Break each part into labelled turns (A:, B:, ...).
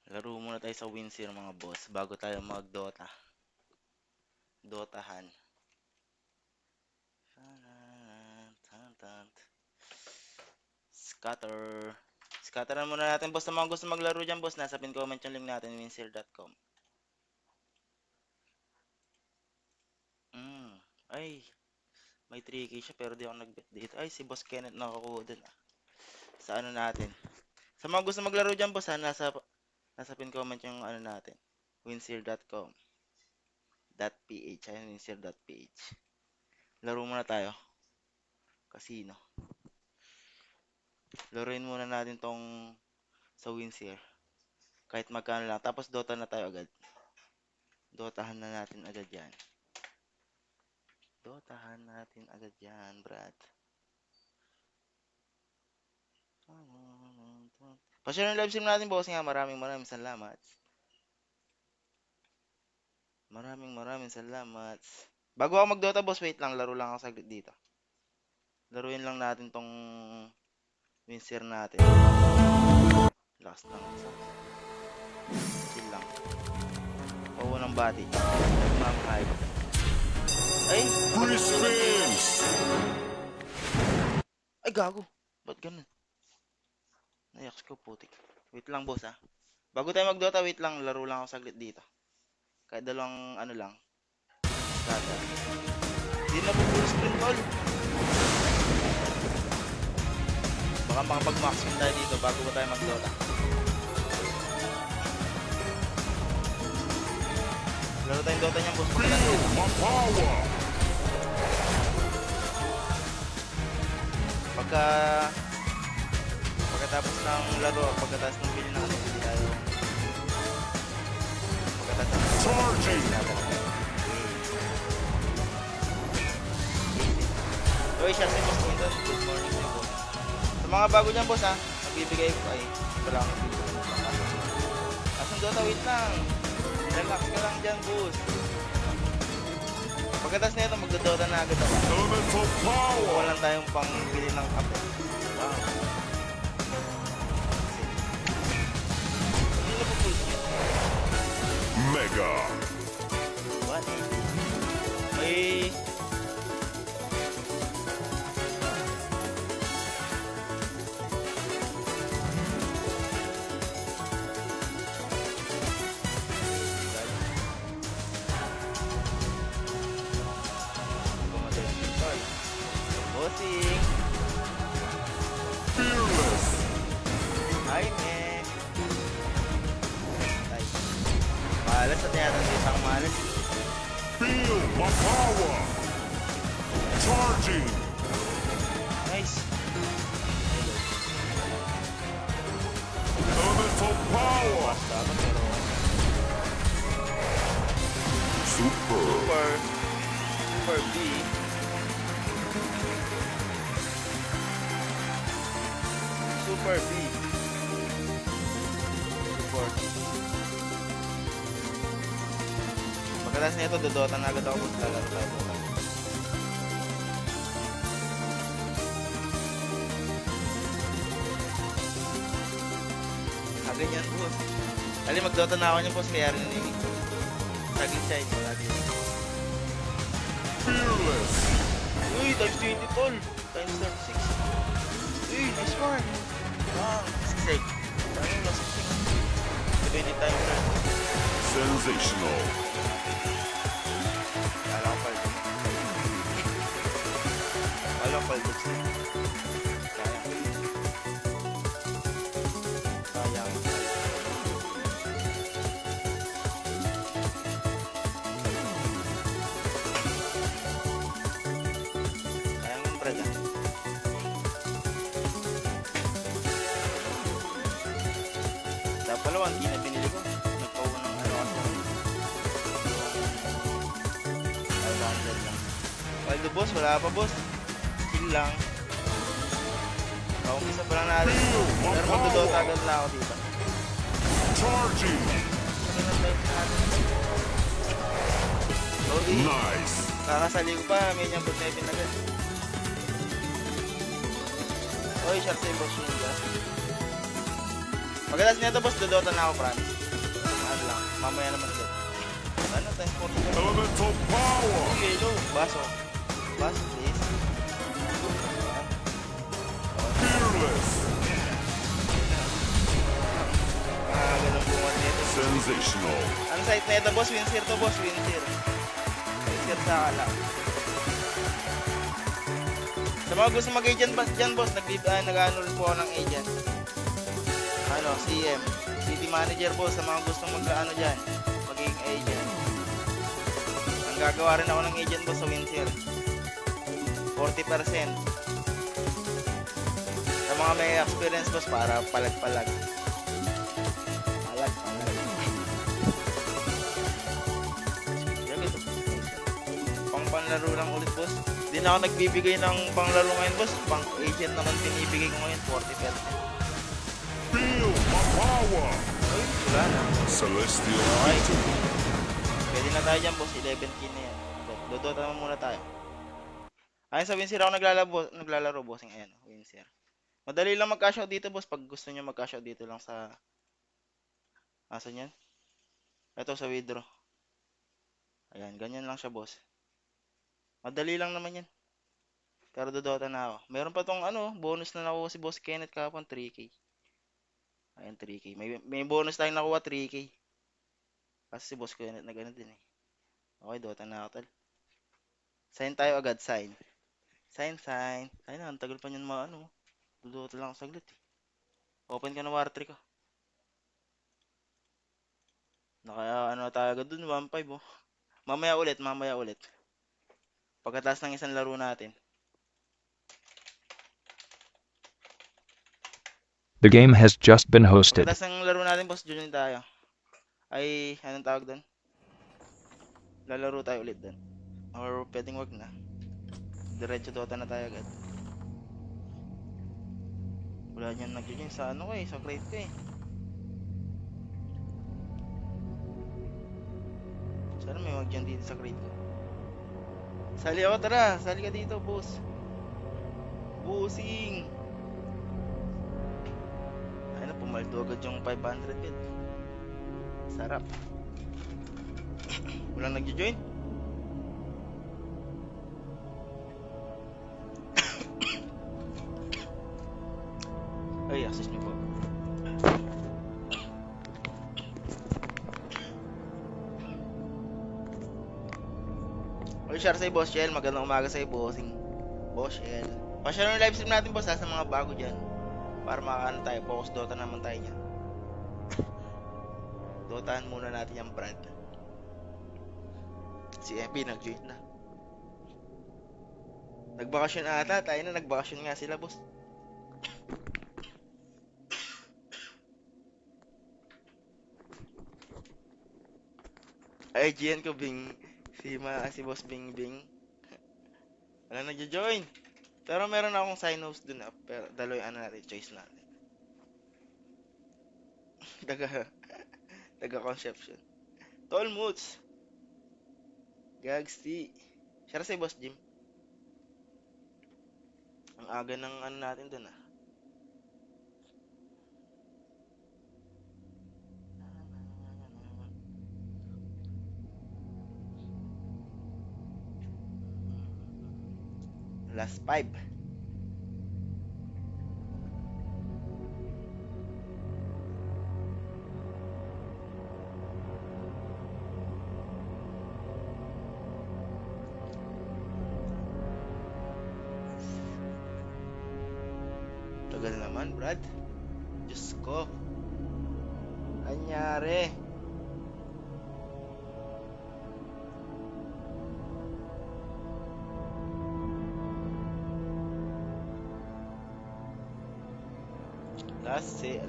A: Laro muna tayo sa Windsor mga boss bago tayo mag-Dota. Dotahan. Scatter. Scatteran muna natin boss na mga gusto maglaro dyan boss. Nasa pin comment yung link natin, windsor.com. Ay, may 3k siya pero di ako nag-bet dito. Ay, si Boss Kenneth nakakuha dun ah. Sa ano natin. Sa mga gusto maglaro dyan boss ha, nasa pin comment yung ano natin. windsor.com .ph. Ayan, windsor.ph. Laro muna tayo. Casino. Laruin muna natin tong sa Windsor. Kahit magkano lang. Tapos Dota na tayo agad. Dotahan na natin agad yan. Dotahan natin agad yan, brad. Pa-share yung live stream natin, boss nga. Maraming salamat. Maraming salamat. Bago ako mag-Dota, boss, wait lang. Laro lang ako saglit dito. Laruin lang natin tong Windsor natin. Last lang. Chill lang. Oo ng body. Nagmang hype. Ay! Ay, gago. Ba't ganun? Nayaks ko, putik. Wait lang, boss, ha. Bago tayo mag-Dota, wait lang. Laro lang ako saglit dito. Kahit dalawang, ano lang. Data. Hindi na po full screen, tol. Baka makapag-maximum tayo dito bago ba tayo mag-Dota. Laro tayong Dota niyan, boss. Pagkatapos ng laro, pagkatapos ng pili natin, hindi tayo Uy, siya si Boss Quinton. Good morning po, boss. Sa mga bago dyan, boss, ha, magbibigay ko ay wala akong magbibigay. Asang Dota, wait lang. Relax ka lang dyan, boss. Pagkatapos na ito, magdodota na agad ako. Wala tayong pang bili ng kape. Wow. Hindi na po full screen.
B: Mega.
A: What? May... Bossing!
B: Fearless.
A: Hi, me! Ay. Malas at yata hindi pang malas.
B: Feel my power. Charging.
A: Nice!
B: Elemental power.
A: Dapat pero...
B: Super.
A: Super B. Super B. Super B. Pagkatapos nito, dodota na agad ako kung lalaro tayo. Agad yan, boss. Dali, magdota na ako niyan, boss. Kaya rin yun. Saglit siya, ito.
B: Fearless.
A: Uy, times 20, tol. Times 36. Uy, nice one. Wow, sick. Ano lang, sick. 20 times 30.
B: Sensational.
A: Alam ko pala. Alam ko pala. Sayang. Sayang yung brad ah. Sa palawan, hindi na binili ko. Nagpawa ng ano kasi. 500 lang. Waldo boss, wala pa boss. Chill lang. Paumpisa pa lang natin. Pero magdodota agad na ako dito.
B: Charging.
A: Ganun life natin. Lodi.
B: Nice.
A: Kakasali ko pa, may niyang bot na agad. Oy, shot sa boss yun ba? Pagkatapos nito boss, dodota na ako, Franz. Mamaya naman ulit. Ano, times 40.
B: Elemental power.
A: Yellow. Baso. Baso, please.
B: Fearless.
A: Ganun bunga nito.
B: Sensational.
A: Ano site nito, boss? Winsir to, boss. Winsir. Winsir sa akala. Sa mga gusto mag-agent ba dyan, boss, nag-ano rin po ako ng agent. Ano, CM. City manager, boss, sa mga gusto mag-ano dyan, magiging agent. Ang gagawa rin ako ng agent, boss, sa Winsir. 40%. Sa mga may experience, boss, para palag-palag. Palag-palag. Yan ito. Pang-panlaro lang ulit, boss. Di na ako nagbibigay ng panglaro ngayon, boss. Pang-agent naman binibigay ko ngayon, 40%.
B: Feel my power.
A: Ay, wala na.
B: Celestial
A: Okay.
B: victory.
A: Pwede na tayo dyan, boss. 11k na yan. Dodota naman muna tayo. Ayun sa Winsir ako naglalaro, bossing. Ayan, Winsir. Madali lang mag-cash out dito, boss. Pag gusto nyo mag-cash out dito lang sa... Asan yan? Ito, sa withdraw. Ayan, ganyan lang siya, boss. Madali lang naman yan. Pero dodota na ako. Meron pa tong ano, bonus na nakuha si Boss Kenneth kahapon, 3k. Ayan, 3k. May bonus tayong nakuha, 3k. Kasi si Boss Kenneth na ganun din eh. Okay, dota na ako, tal. Sign tayo agad, sign. Sign. Ayun na, ang tagal pa niyan ano. Dodota lang ako saglit eh. Open ka na war 3 ko. Naka ano tayo agad dun, 1.5 oh. Mamaya ulit. Pagkatapos ng isang laro natin.
C: The game has just been hosted.
A: Pagkatapos ng laro natin, boss, join tayo. Ay, anong tawag doon? Lalaro tayo ulit doon. Or pwedeng wag na. Diretso Dota na tayo agad. Wala niyan nag-join sa ano ko eh, sa crate ko eh. Sana may wag dyan dito sa crate ko. Sali ako, tara. Sali ka dito, boss. Bossing. Ayun na, pumaldo agad yung 500 bit. Sarap. Walang nag-join? Ay, access nyo po. Oy, share sa'yo, Boss Shell. Magandang umaga sa'yo, bossing. Boss Shell. Pa-share yung live stream natin, boss, sa mga bago dyan. Para makakaano tayo. Focus Dota naman tayo dyan. Dotahan muna natin yung Brad. Si MP nag-join na. Nagbakasyon ata. Tayo na, nagbakasyon nga sila, boss. Ay, GN ko, Bing. Si Boss Bing Bing. Wala nagjo-join. Pero meron akong sign host dun na. Pero daloy ano natin, choice natin. Taga conception. Tall Moots. Gagsti. Share sa Boss Jim. Ang aga ng ano natin dun ah. Last 5. Tagal naman, Brad. Diyos ko. Anyari.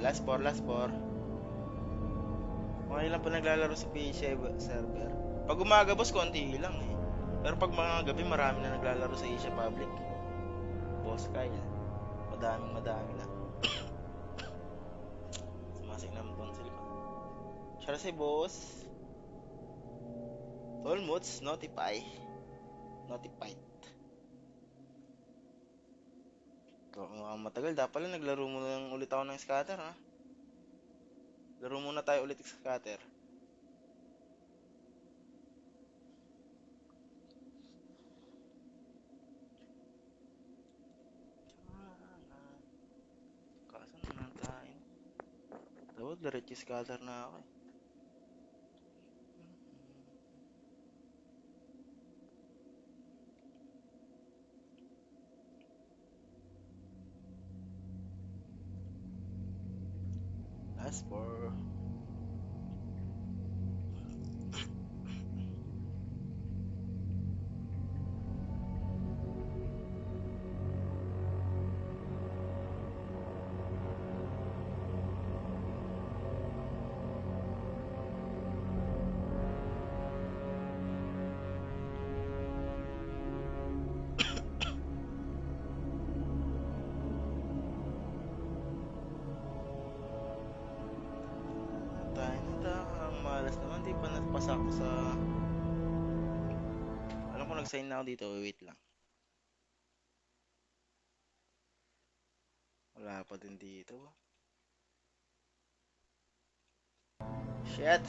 A: Last 4. Okay lang po naglalaro sa PC server. Pag umaga, boss, konti lang eh. Pero pag mga gabi, marami na naglalaro sa Asia Public. Boss Kyle. Madami na. Sumasig naman tonsil ko. Shara si boss. Tolmuts, notified. Mukhang matagal. Dapat pala naglaro muna ulit ako ng scatter ha. Laro muna tayo ulit ng scatter. diretso scatter na ako eh. Last four. Tayo na tayo. Ang malas naman. Di pa napasa ako sa... Alam ko nag-sign na ako dito. Wait lang. Wala pa din dito. Shit!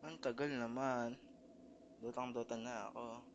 A: Ang tagal naman. Dotang-dota na ako.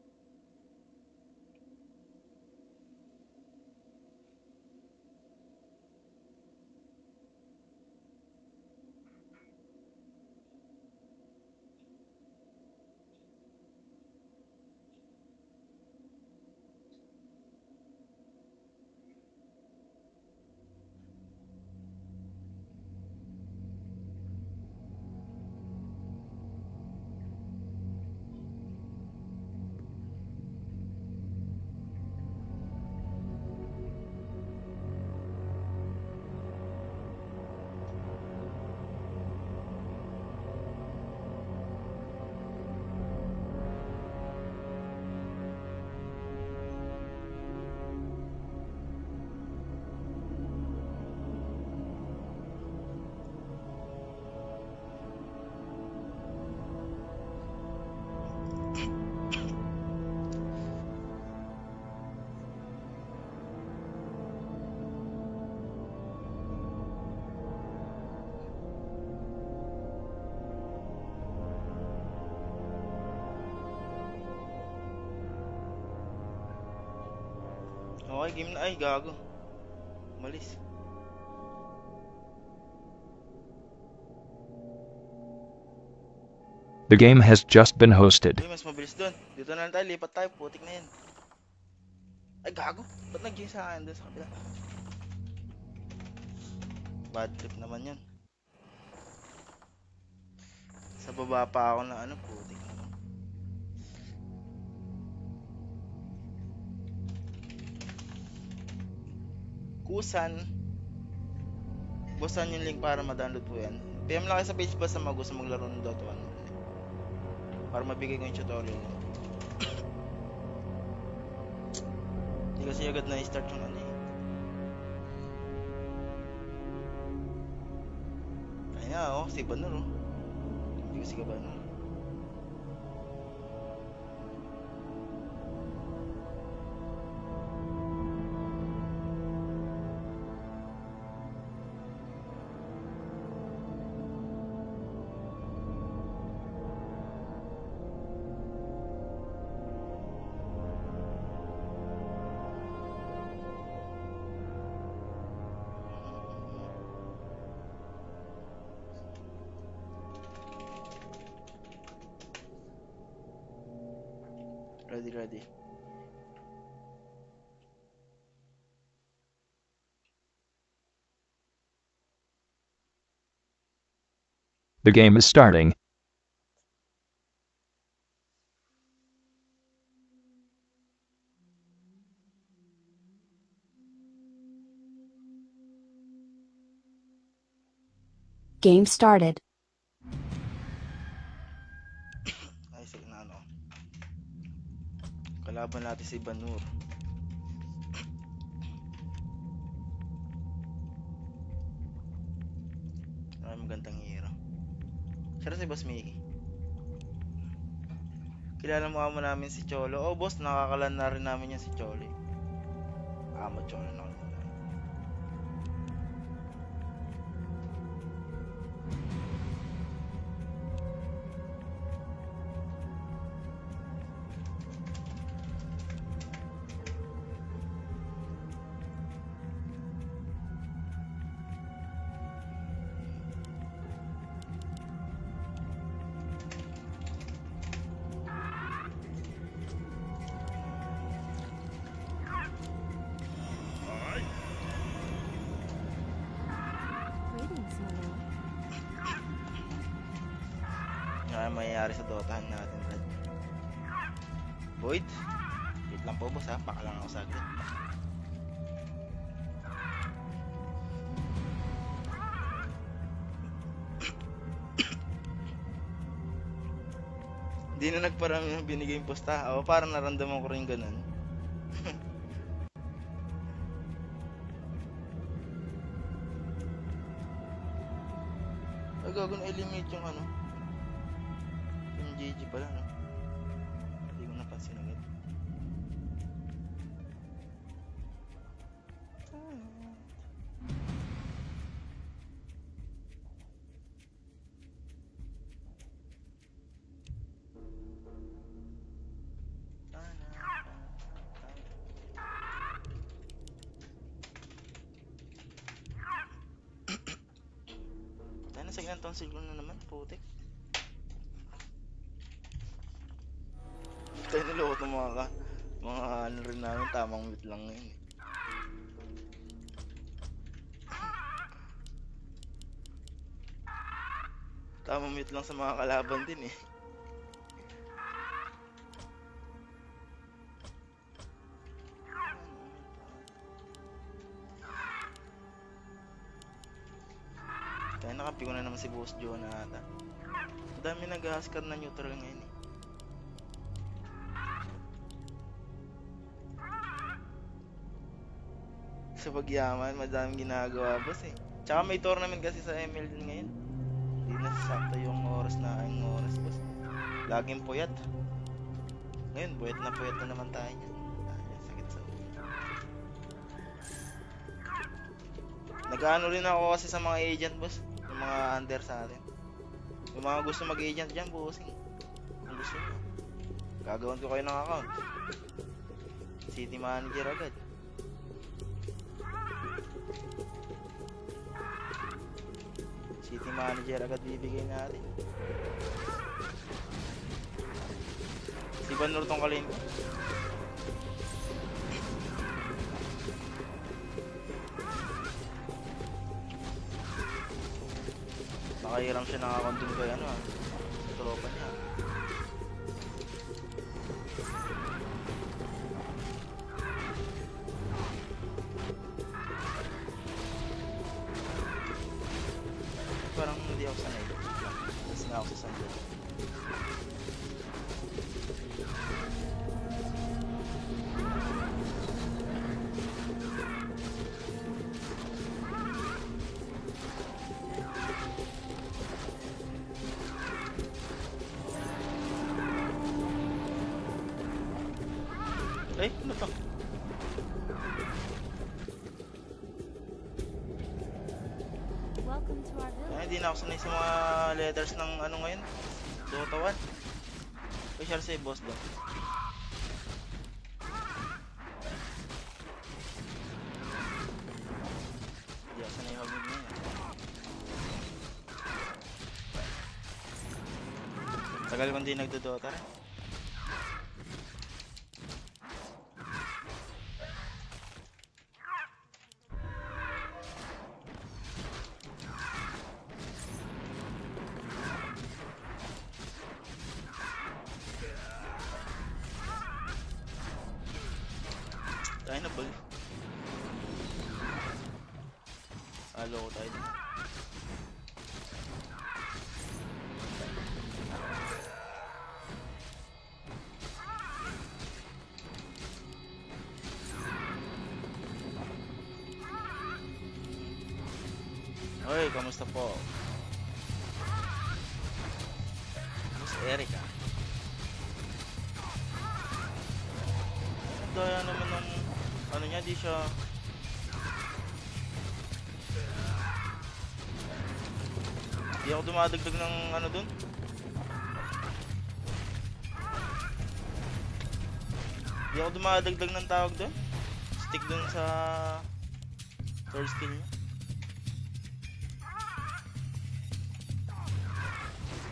A: Okay, game na. Ay, gago. Malis.
C: The game has just been hosted.
A: Uy, mas mabilis doon. Dito na lang tayo. Lipat tayo. Putik na yan. Ay, gago. Ba't nag-game sa akin doon sa kabila? Bad trip naman yun. Sa baba pa ako na ano. Putik naman. Kusan. Busan yung link para ma-download po yan. PM lang kayo sa page basta gusto maglaro ng Dota 1. Para mabigay ko yung tutorial. Hindi kasi agad na-start yung ano eh. Kaya oh, si Banur oh. Hindi ko si Banur. Ready.
C: The game is starting.
D: Game started.
A: Ay, sige na ano. Kalaban natin si Banur. Ay, magandang hero. Siya si Boss Mickey. Kilala mo amo namin si Cholo. Oh, boss, nakakalan na rin namin yan si Cholo. Amo Cholo na kami.
B: Alright.
E: Greetings, Lulu.
A: Ano ang mayayari sa dotahan natin, Brad? Void? Wait lang po, boss ha. Baka lang ako saglit. Hindi na nagparami ng binigay yung posta. Ako parang naramdaman ko rin ganun. Ay, gago na eliminate yung ano. Yung GG pala, no? Hindi ko napansin agad. Tayo na sa ilang tonsil ko na naman, putik. Tayo niloko ng mga ano rin namin, tamang mute lang ngayon. Tamang mute lang sa mga kalaban din eh. Kaya nakapi ko na naman si Boss Joe na ata. Ang dami nag-husker na neutral ngayon eh. Sa pagyaman, madaming ginagawa boss eh. Tsaka may tournament kasi sa ML din ngayon. Hindi na sakto yung oras na ang oras boss. Laging puyat. Ngayon, puyat na naman tayo niyan. Ay, sakit sa ulo. Nag-ano rin ako kasi sa mga agent boss. Yung mga under sa atin. Yung mga gusto mag-agent dyan, bossing. Kung gusto nyo. Gagawin ko kayo ng account. City manager agad. City manager agad bibigay natin. Si Banur tong kalin ko. Nakahiram siya ng account dun kay ano ah. Tropa niya. Parang hindi ako sanay. Tapos na ako sa sanay. Ay, ano to?
E: Welcome to our village.
A: Ay, hindi na ako sanay sa mga letters ng ano ngayon. Dota 1. Special save boss daw. Hindi ako sanay hagod ngayon. Tagal kong di nagdodota rin. Tayo na bal. Alo ko tayo. Hoy, kamusta po? Erika. Daya naman ng ano niya, di siya di ako dumadagdag ng ano dun. Di ako dumadagdag ng tawag dun. Stick dun sa third skill niya.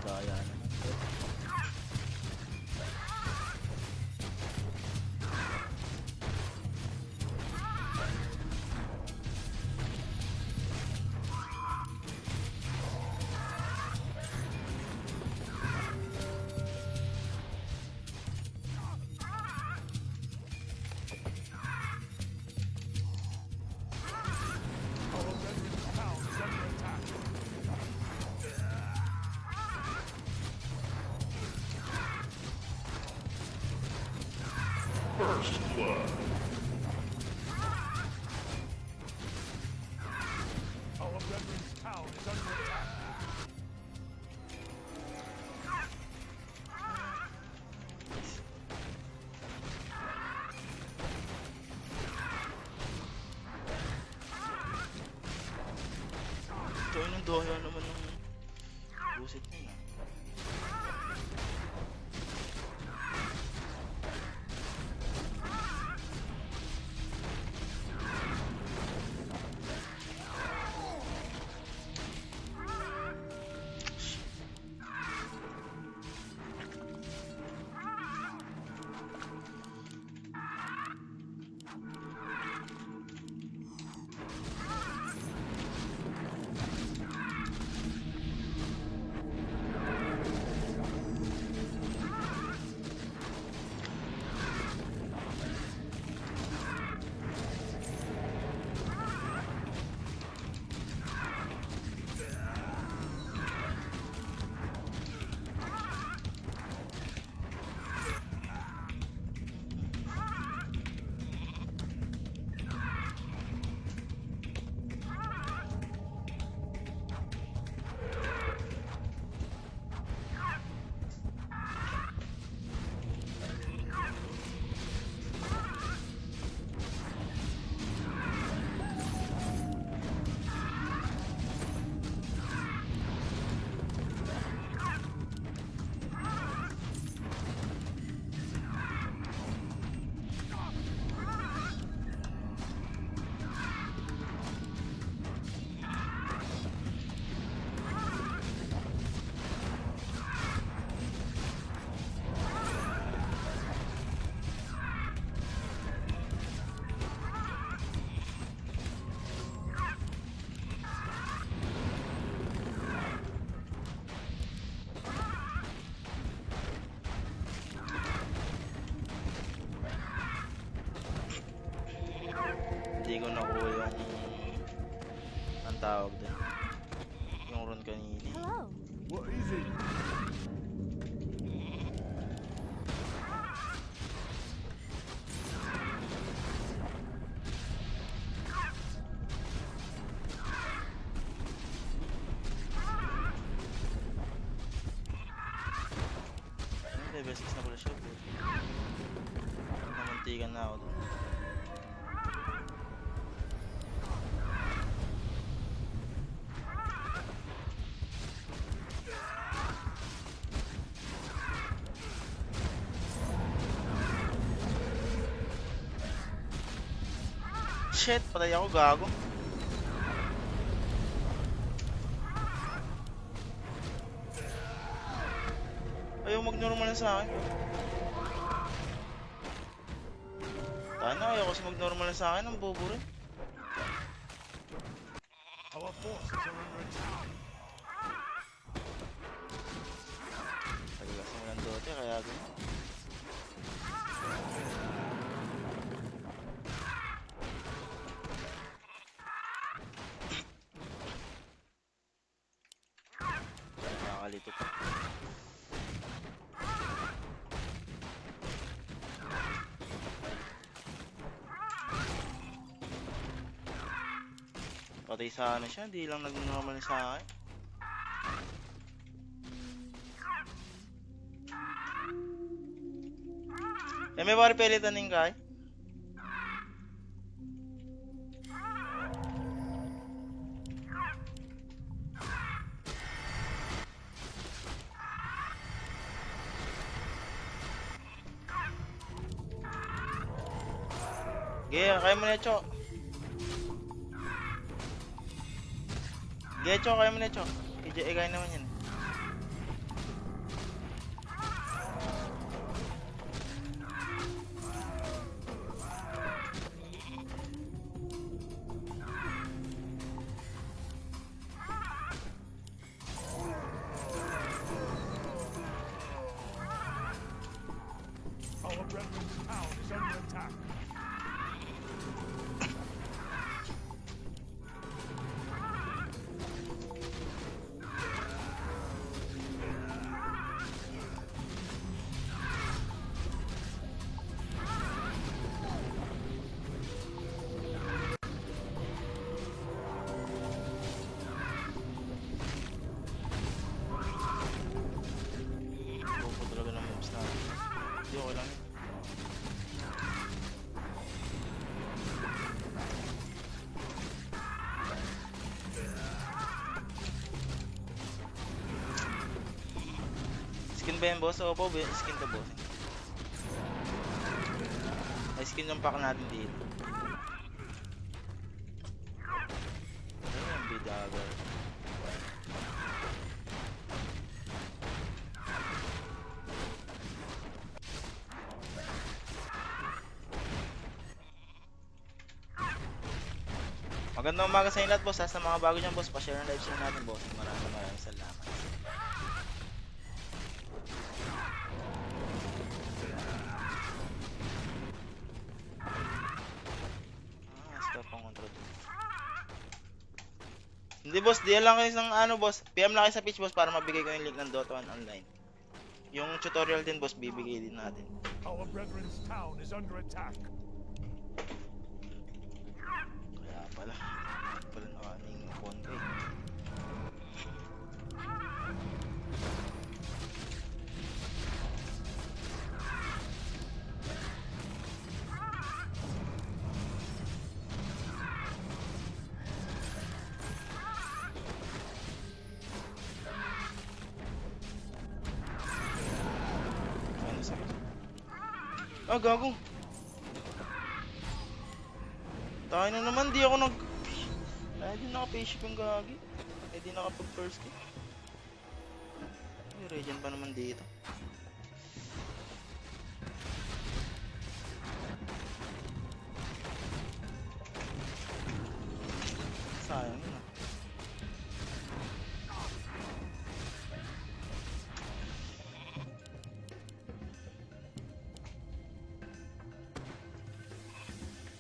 A: Daya naman.
B: First blood. Our veteran's town is under attack.
A: Ito yung daya naman ng busit niya. Hindi ko nakuha yung ang tawag din. Yung run kanina.
E: Hello.
B: What is it?
A: Level 6 na pala siya. Namuntikan na ako dun. Shit, patay ako, gago. Ayaw mag-normal na sa akin. Tana, ayaw kasi mag-normal na sa akin. Ang bobo rin.
B: Our forces are under attack.
A: Paglakas mo ng dote, kaya ganyan. Nakakalito pa. Patay sana siya, di lang nag-normal sa akin. may mga pelitan din kay. Kaya mo na, Cho. Cho, kaya mo na, Cho. Kaya naman yan.
B: Our brethren's town is under attack.
A: Bobo talaga ng moves na. Hindi, okay lang yun. Skin ba yan, boss? Opo, skin to, boss. Ay, skin yung pack natin dito. Ano yung bidagal? Magandang umaga sa inyo lahat, boss. Sa mga bago dyan, boss, pa-share ng live stream natin, boss. Maraming salamat. Stop ang control. Hindi, boss. Di lang kayo ng ano, boss. PM lang kayo sa page, boss, para mabigay ko yung link ng Dota 1 online. Yung tutorial din, boss, bibigay din natin.
B: Our brethren's town is under attack.
A: Kaya pala. Pala nakaning phone ko eh. Ano sa gago. Tayo na naman, di ako di naka-payship yung gagi. Di nakapag-first kill. May regen pa naman dito. Sayang yun ah.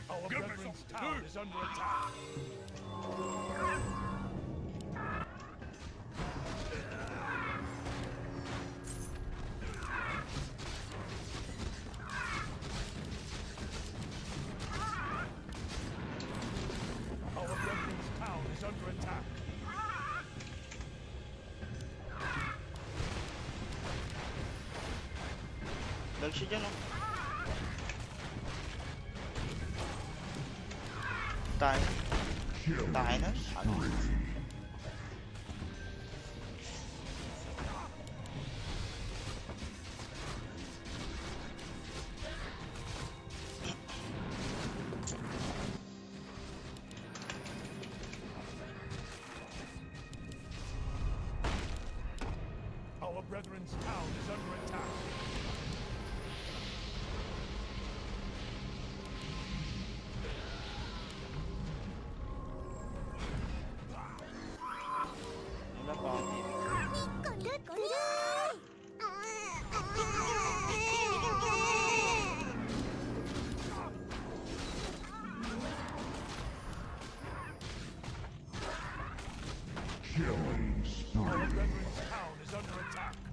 B: Our brethren's town is under attack. Our brethren's town is under attack.
A: Lag siya dyan oh. Tayo na. Ano?
B: Our brethren's town is under attack.
A: Wala pa akong TV.
B: Our brethren's town is under attack.